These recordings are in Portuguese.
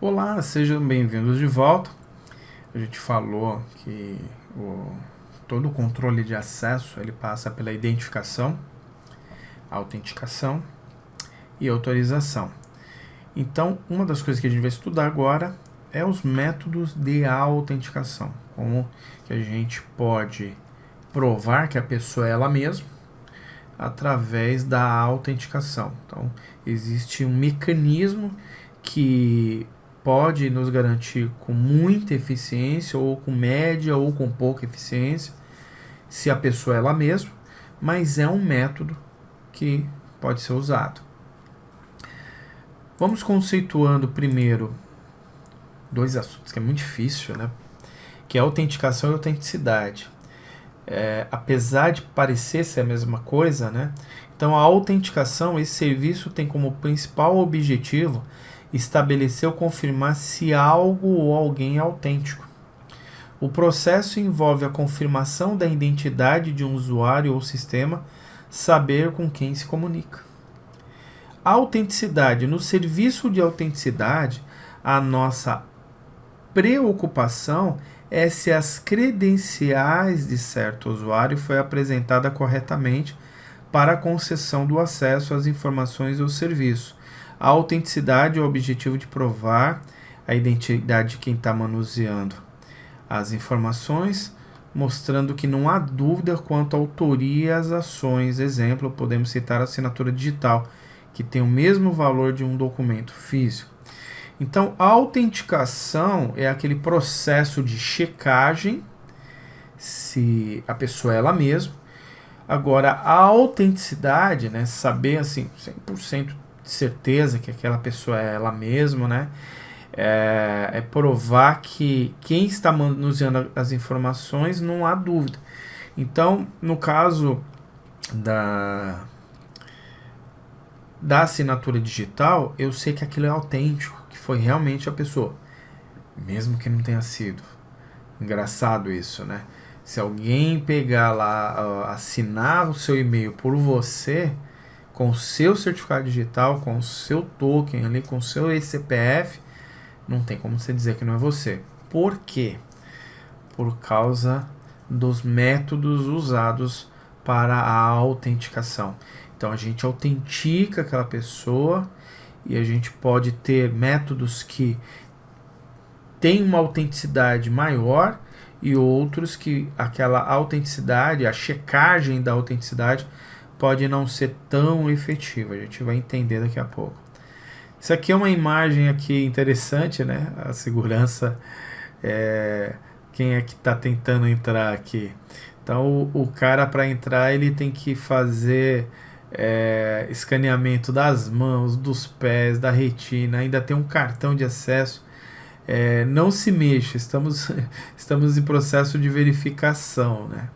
Olá, sejam bem-vindos de volta. A gente falou que todo o controle de acesso ele passa pela identificação, autenticação e autorização. Então, uma das coisas que a gente vai estudar agora é os métodos de autenticação. Como que a gente pode provar que a pessoa é ela mesma através da autenticação. Então, existe um mecanismo que pode nos garantir com muita eficiência, ou com média, ou com pouca eficiência, se a pessoa é ela mesma, mas é um método que pode ser usado. Vamos conceituando primeiro dois assuntos que é muito difícil, né? Que é autenticação e autenticidade. Apesar de parecer ser a mesma coisa, né? Então a autenticação, esse serviço tem como principal objetivo estabelecer ou confirmar se algo ou alguém é autêntico. O processo envolve a confirmação da identidade de um usuário ou sistema, saber com quem se comunica. A autenticidade. No serviço de autenticidade, a nossa preocupação é se as credenciais de certo usuário foi apresentada corretamente para a concessão do acesso às informações ou serviço. A autenticidade é o objetivo de provar a identidade de quem está manuseando as informações, mostrando que não há dúvida quanto à autoria e às ações. Exemplo, podemos citar a assinatura digital, que tem o mesmo valor de um documento físico. Então, a autenticação é aquele processo de checagem, se a pessoa é ela mesma. Agora, a autenticidade, né, saber assim, 100% de certeza que aquela pessoa é ela mesma, né, é provar que quem está manuseando as informações não há dúvida. Então, no caso da assinatura digital, eu sei que aquilo é autêntico, que foi realmente a pessoa, mesmo que não tenha sido. Engraçado isso, né? Se alguém pegar lá, assinar o seu e-mail por você, com o seu certificado digital, com o seu token ali, com o seu CPF, não tem como você dizer que não é você. Por quê? Por causa dos métodos usados para a autenticação. Então a gente autentica aquela pessoa e a gente pode ter métodos que têm uma autenticidade maior e outros que aquela autenticidade, a checagem da autenticidade pode não ser tão efetiva. A gente vai entender daqui a pouco. Isso aqui é uma imagem aqui interessante, né? A segurança, quem é que está tentando entrar aqui? Então o cara, para entrar, ele tem que fazer escaneamento das mãos, dos pés, da retina, ainda tem um cartão de acesso. Não se mexa, estamos em processo de verificação, né?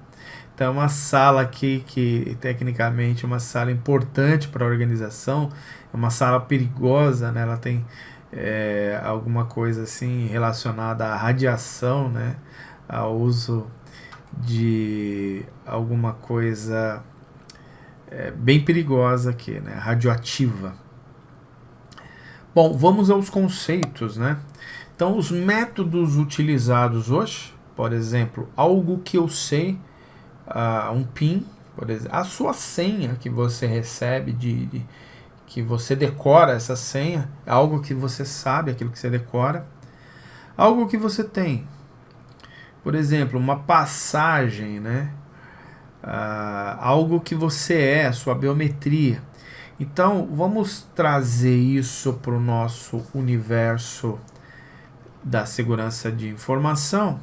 Então, uma sala aqui que tecnicamente é uma sala importante para a organização, é uma sala perigosa, né? Ela tem alguma coisa assim relacionada à radiação, né? Ao uso de alguma coisa bem perigosa aqui, né? Radioativa. Bom, vamos aos conceitos, né? Então, os métodos utilizados hoje, por exemplo, algo que eu sei, um PIN, por exemplo, a sua senha que você recebe, que você decora essa senha, é algo que você sabe, aquilo que você decora. Algo que você tem, por exemplo, uma passagem, né? Algo que você é, sua biometria. Então, vamos trazer isso para o nosso universo da segurança de informação.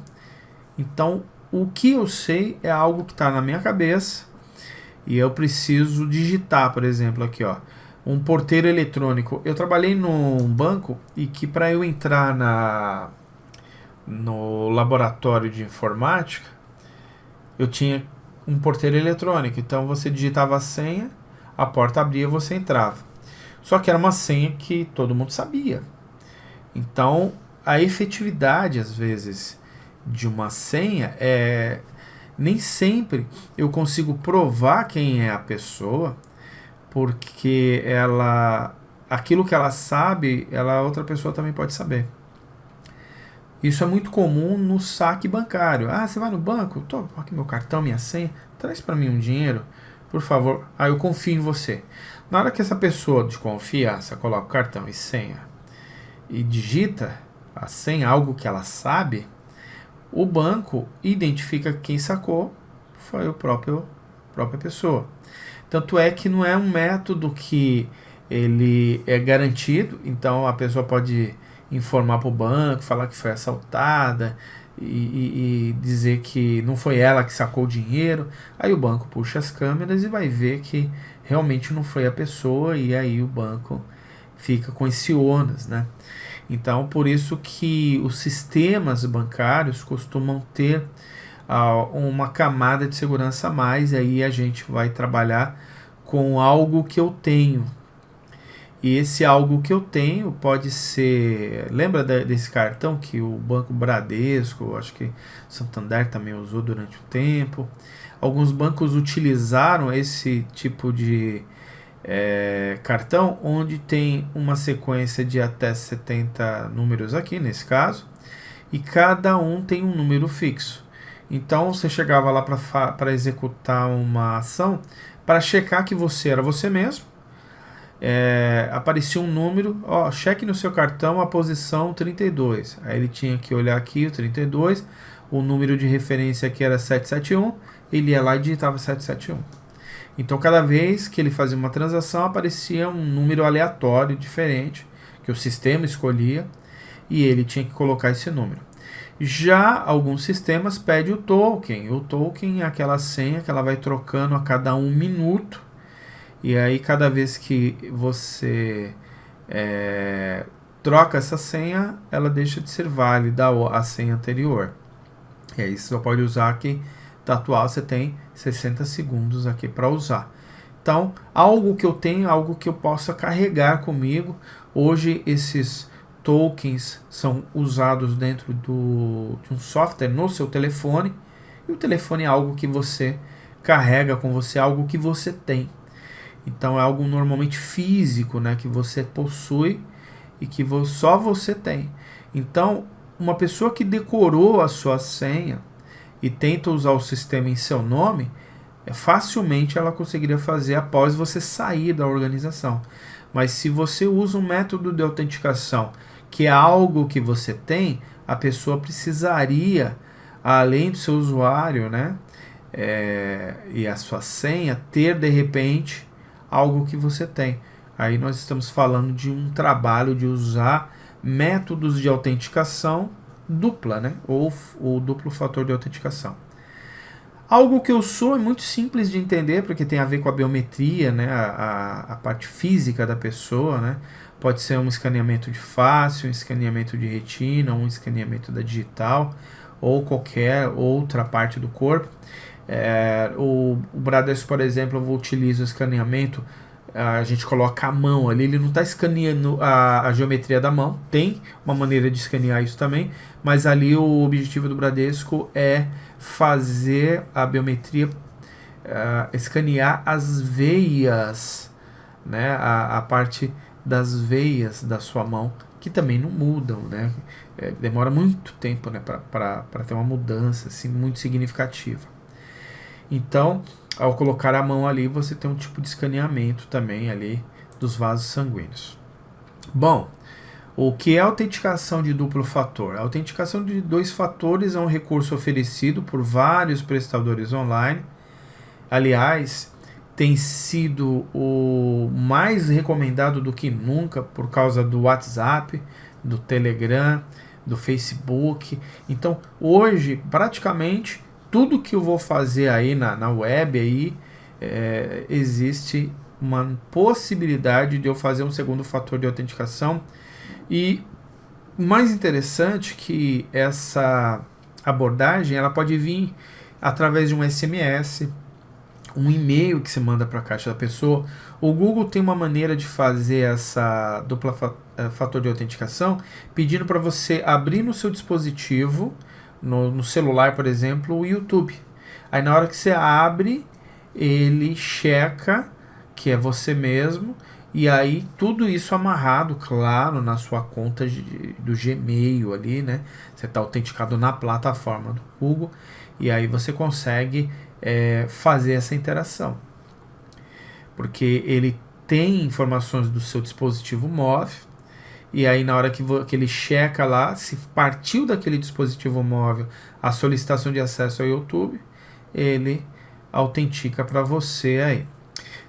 Então, o que eu sei é algo que está na minha cabeça e eu preciso digitar, por exemplo, aqui, ó, um porteiro eletrônico. Eu trabalhei num banco e que para eu entrar no laboratório de informática, eu tinha um porteiro eletrônico. Então, você digitava a senha, a porta abria e você entrava. Só que era uma senha que todo mundo sabia. Então, a efetividade, às vezes, de uma senha nem sempre eu consigo provar quem é a pessoa, porque aquilo que ela sabe, a outra pessoa também pode saber. Isso é muito comum no saque bancário. Ah, você vai no banco? Tô aqui meu cartão, minha senha, traz para mim um dinheiro, por favor. Ah, eu confio em você. Na hora que essa pessoa de confiança coloca o cartão e senha e digita a senha, algo que ela sabe, o banco identifica que quem sacou foi a própria pessoa. Tanto é que não é um método que ele é garantido, então a pessoa pode informar para o banco, falar que foi assaltada e dizer que não foi ela que sacou o dinheiro. Aí o banco puxa as câmeras e vai ver que realmente não foi a pessoa, e aí o banco fica com esse ônus, né? Então, por isso que os sistemas bancários costumam ter uma camada de segurança a mais, e aí a gente vai trabalhar com algo que eu tenho. E esse algo que eu tenho pode ser... Lembra desse cartão que o Banco Bradesco, acho que Santander também usou durante um tempo? Alguns bancos utilizaram esse tipo de cartão, onde tem uma sequência de até 70 números aqui, nesse caso, e cada um tem um número fixo. Então você chegava lá para executar uma ação, para checar que você era você mesmo, aparecia um número, cheque no seu cartão a posição 32. Aí ele tinha que olhar aqui o 32, o número de referência aqui era 771, ele ia lá e digitava 771. Então cada vez que ele fazia uma transação aparecia um número aleatório diferente, que o sistema escolhia, e ele tinha que colocar esse número. Já alguns sistemas pedem o token. O token é aquela senha que ela vai trocando a cada 1 minuto. E aí cada vez que você troca essa senha, ela deixa de ser válida a senha anterior. E aí você só pode usar aqui, atual você tem 60 segundos aqui para usar. Então, algo que eu tenho, algo que eu possa carregar comigo. Hoje esses tokens são usados dentro de um software no seu telefone, e o telefone é algo que você carrega com você, algo que você tem. Então é algo normalmente físico, né, que você possui e que só você tem. Então, uma pessoa que decorou a sua senha e tenta usar o sistema em seu nome, facilmente ela conseguiria fazer após você sair da organização. Mas se você usa um método de autenticação que é algo que você tem, a pessoa precisaria, além do seu usuário, né, e a sua senha, ter de repente algo que você tem. Aí nós estamos falando de um trabalho de usar métodos de autenticação dupla, né, ou duplo fator de autenticação. Algo que eu sou é muito simples de entender, porque tem a ver com a biometria, né, a parte física da pessoa, né. Pode ser um escaneamento de face, um escaneamento de retina, um escaneamento da digital, ou qualquer outra parte do corpo. O Bradesco, por exemplo, utiliza o escaneamento, a gente coloca a mão ali, ele não está escaneando a geometria da mão, tem uma maneira de escanear isso também, mas ali o objetivo do Bradesco é fazer a biometria, escanear as veias, né, a parte das veias da sua mão, que também não mudam, né? Demora muito tempo, né, para ter uma mudança assim, muito significativa. Então, ao colocar a mão ali, você tem um tipo de escaneamento também ali dos vasos sanguíneos. Bom, o que é a autenticação de duplo fator? A autenticação de 2 fatores é um recurso oferecido por vários prestadores online. Aliás, tem sido o mais recomendado do que nunca por causa do WhatsApp, do Telegram, do Facebook. Então, hoje, praticamente, tudo que eu vou fazer aí na web, aí, existe uma possibilidade de eu fazer um segundo fator de autenticação. E mais interessante que essa abordagem ela pode vir através de um SMS, um e-mail que você manda para a caixa da pessoa. O Google tem uma maneira de fazer essa dupla fator de autenticação, pedindo para você abrir no seu dispositivo, no celular, por exemplo, o YouTube. Aí na hora que você abre, ele checa que é você mesmo, E aí tudo isso amarrado, claro, na sua conta do Gmail ali, né? Você está autenticado na plataforma do Google e aí você consegue fazer essa interação. Porque ele tem informações do seu dispositivo móvel e aí na hora que ele checa lá, se partiu daquele dispositivo móvel a solicitação de acesso ao YouTube, ele autentica para você aí.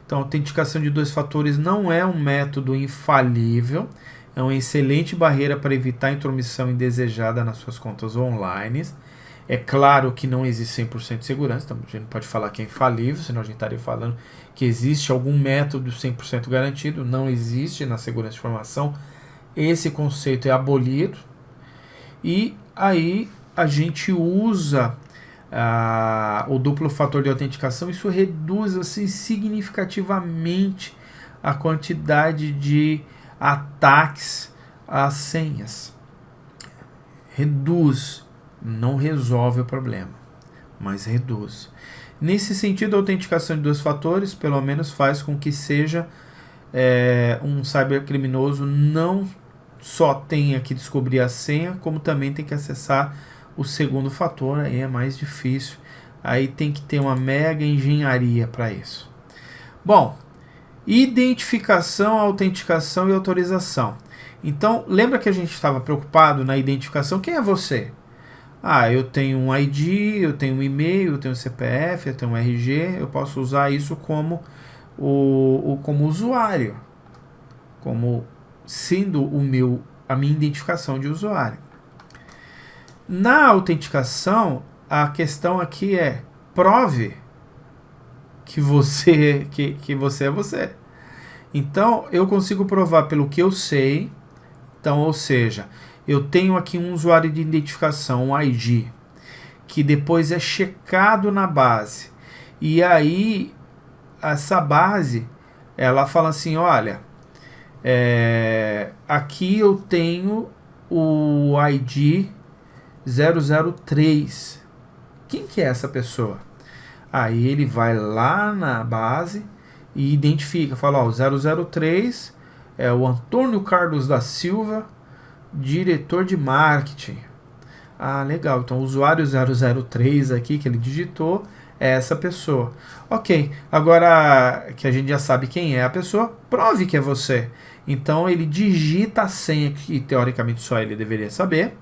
Então, a autenticação de 2 fatores não é um método infalível, é uma excelente barreira para evitar intromissão indesejada nas suas contas online. É claro que não existe 100% de segurança, então a gente não pode falar que é infalível, senão a gente estaria falando que existe algum método 100% garantido. Não existe na segurança de informação, esse conceito é abolido, e aí a gente usa o duplo fator de autenticação. Isso reduz assim, significativamente a quantidade de ataques às senhas. Reduz, não resolve o problema, mas reduz. Nesse sentido, a autenticação de 2 fatores pelo menos faz com que seja um cybercriminoso não só tenha que descobrir a senha, como também tem que acessar o segundo fator. Aí é mais difícil, aí tem que ter uma mega engenharia para isso. Bom, identificação, autenticação e autorização. Então, lembra que a gente estava preocupado na identificação? Quem é você? Eu tenho um ID, eu tenho um e-mail, eu tenho um CPF, eu tenho um RG, eu posso usar isso como como usuário, como sendo a minha identificação de usuário. Na autenticação, a questão aqui é: prove que você é você. Então, eu consigo provar pelo que eu sei. Então, ou seja, eu tenho aqui um usuário de identificação, um ID, que depois é checado na base. E aí, essa base, ela fala assim, olha, aqui eu tenho o ID 003. Quem que é essa pessoa? Aí ele vai lá na base e identifica, fala, ó, o 003 é o Antônio Carlos da Silva, diretor de marketing. Legal, então o usuário 003 aqui que ele digitou é essa pessoa. Ok, agora que a gente já sabe quem é a pessoa, prove que é você. Então ele digita a senha que teoricamente só ele deveria saber,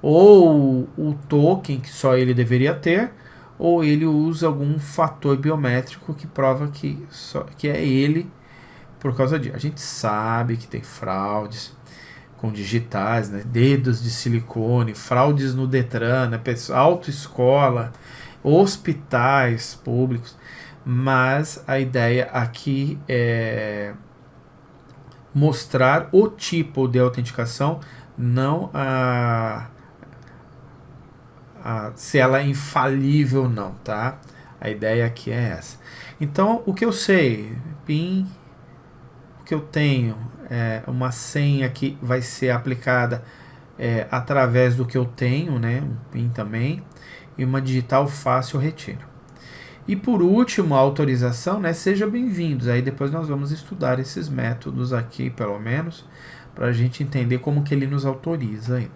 ou o token que só ele deveria ter, ou ele usa algum fator biométrico que prova que é ele por causa disso. A gente sabe que tem fraudes com digitais, né? Dedos de silicone, fraudes no Detran, né? Autoescola, hospitais públicos, mas a ideia aqui é mostrar o tipo de autenticação, não se ela é infalível ou não, tá? A ideia aqui é essa. Então, o que eu sei, PIN, o que eu tenho é uma senha que vai ser aplicada através do que eu tenho, né? Um PIN também, e uma digital fácil retiro. E por último, a autorização, né? Seja bem-vindos. Aí depois nós vamos estudar esses métodos aqui, pelo menos, para a gente entender como que ele nos autoriza aí.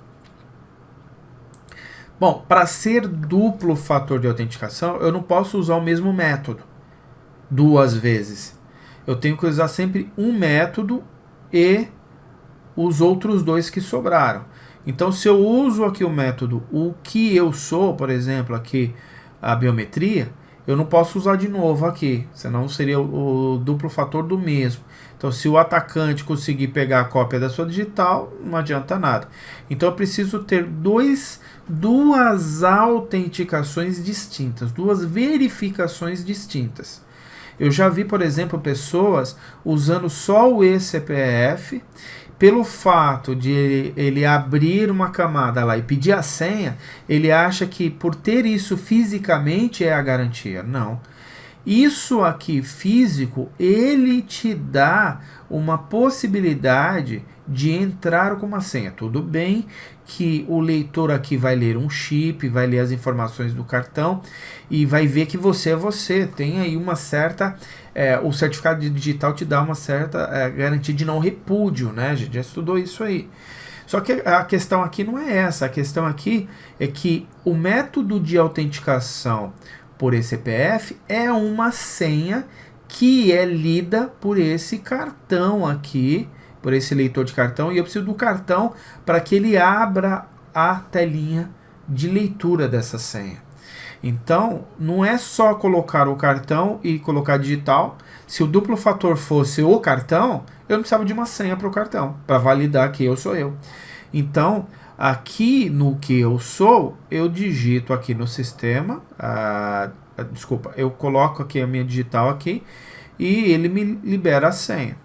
Bom, para ser duplo fator de autenticação, eu não posso usar o mesmo método 2 vezes. Eu tenho que usar sempre um método e os outros 2 que sobraram. Então, se eu uso aqui o método o que eu sou, por exemplo, aqui a biometria, eu não posso usar de novo aqui, senão seria o duplo fator do mesmo. Então, se o atacante conseguir pegar a cópia da sua digital, não adianta nada. Então, eu preciso ter duas autenticações distintas, 2 verificações distintas. Eu já vi, por exemplo, pessoas usando só o eCPF. Pelo fato de ele abrir uma camada lá e pedir a senha, ele acha que por ter isso fisicamente é a garantia. Não. Isso aqui físico, ele te dá uma possibilidade de entrar com uma senha. Tudo bem que o leitor aqui vai ler um chip, vai ler as informações do cartão e vai ver que você é você. Tem aí uma certa... o certificado digital te dá uma certa garantia de não repúdio, né? A gente já estudou isso aí. Só que a questão aqui não é essa. A questão aqui é que o método de autenticação por eCPF é uma senha que é lida por esse cartão aqui, por esse leitor de cartão, e eu preciso do cartão para que ele abra a telinha de leitura dessa senha. Então, não é só colocar o cartão e colocar digital. Se o duplo fator fosse o cartão, eu não precisava de uma senha para o cartão, para validar que eu sou eu. Então, aqui no que eu sou, eu digito aqui no sistema, desculpa, eu coloco aqui a minha digital aqui e ele me libera a senha.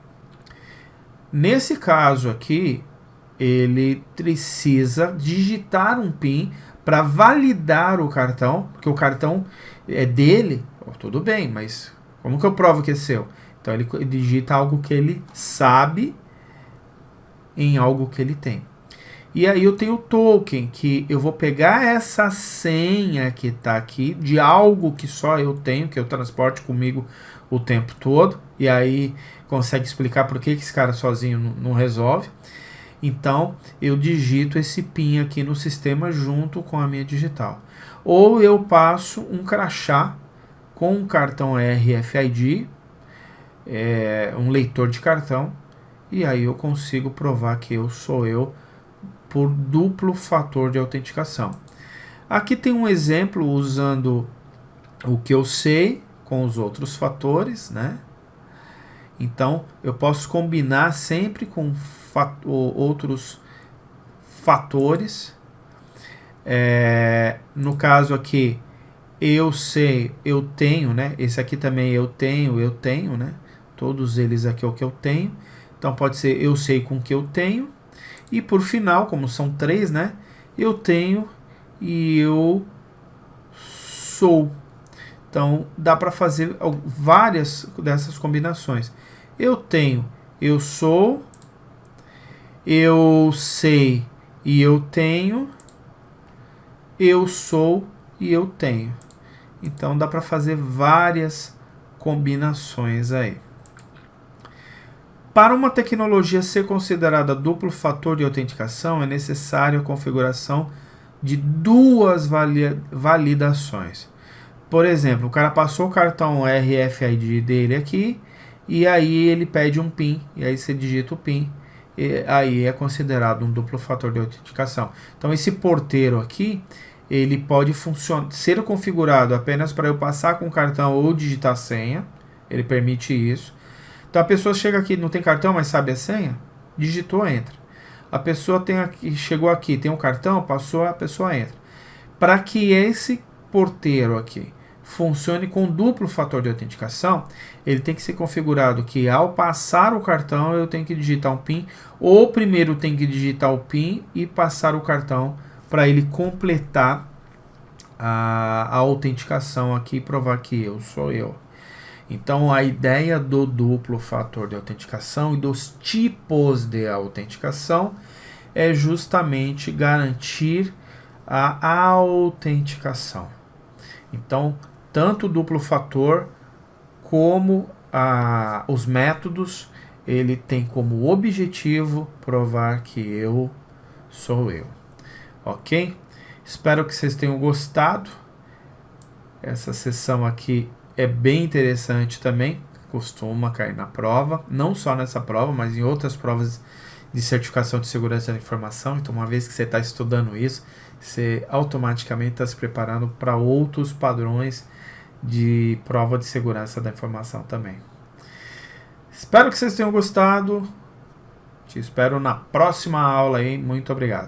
Nesse caso aqui, ele precisa digitar um PIN para validar o cartão, porque o cartão é dele, tudo bem, mas como que eu provo que é seu? Então ele digita algo que ele sabe em algo que ele tem. E aí eu tenho o token, que eu vou pegar essa senha que está aqui, de algo que só eu tenho, que eu transporte comigo o tempo todo, e aí consegue explicar por que esse cara sozinho não resolve. Então eu digito esse PIN aqui no sistema junto com a minha digital. Ou eu passo um crachá com um cartão RFID, um leitor de cartão, e aí eu consigo provar que eu sou eu por duplo fator de autenticação. Aqui tem um exemplo usando o que eu sei com os outros fatores, né? Então, eu posso combinar sempre com outros fatores. No caso aqui, eu sei, eu tenho, né? Esse aqui também eu tenho, né? Todos eles aqui é o que eu tenho. Então, pode ser eu sei com o que eu tenho. E por final, como são 3, né? Eu tenho e eu sou. Então, dá para fazer várias dessas combinações. Eu tenho, eu sou, eu sei e eu tenho, eu sou e eu tenho. Então, dá para fazer várias combinações aí. Para uma tecnologia ser considerada duplo fator de autenticação, é necessária a configuração de 2 validações. Por exemplo, o cara passou o cartão RFID dele aqui, e aí ele pede um PIN, e aí você digita o PIN, e aí é considerado um duplo fator de autenticação. Então esse porteiro aqui, ele pode ser configurado apenas para eu passar com o cartão ou digitar a senha, ele permite isso. Então a pessoa chega aqui, não tem cartão, mas sabe a senha? Digitou, entra. A pessoa chegou aqui, tem um cartão, passou, a pessoa entra. Para que esse porteiro aqui funcione com duplo fator de autenticação, ele tem que ser configurado que ao passar o cartão eu tenho que digitar um PIN, ou primeiro tem que digitar o PIN e passar o cartão para ele completar a autenticação aqui e provar que eu sou eu. Então, a ideia do duplo fator de autenticação e dos tipos de autenticação é justamente garantir a autenticação. Então, tanto o duplo fator como os métodos, ele tem como objetivo provar que eu sou eu. Ok? Espero que vocês tenham gostado. Essa sessão aqui é bem interessante também, costuma cair na prova, não só nessa prova, mas em outras provas de certificação de segurança da informação. Então, uma vez que você está estudando isso, você automaticamente está se preparando para outros padrões de prova de segurança da informação também. Espero que vocês tenham gostado. Te espero na próxima aula aí. Muito obrigado.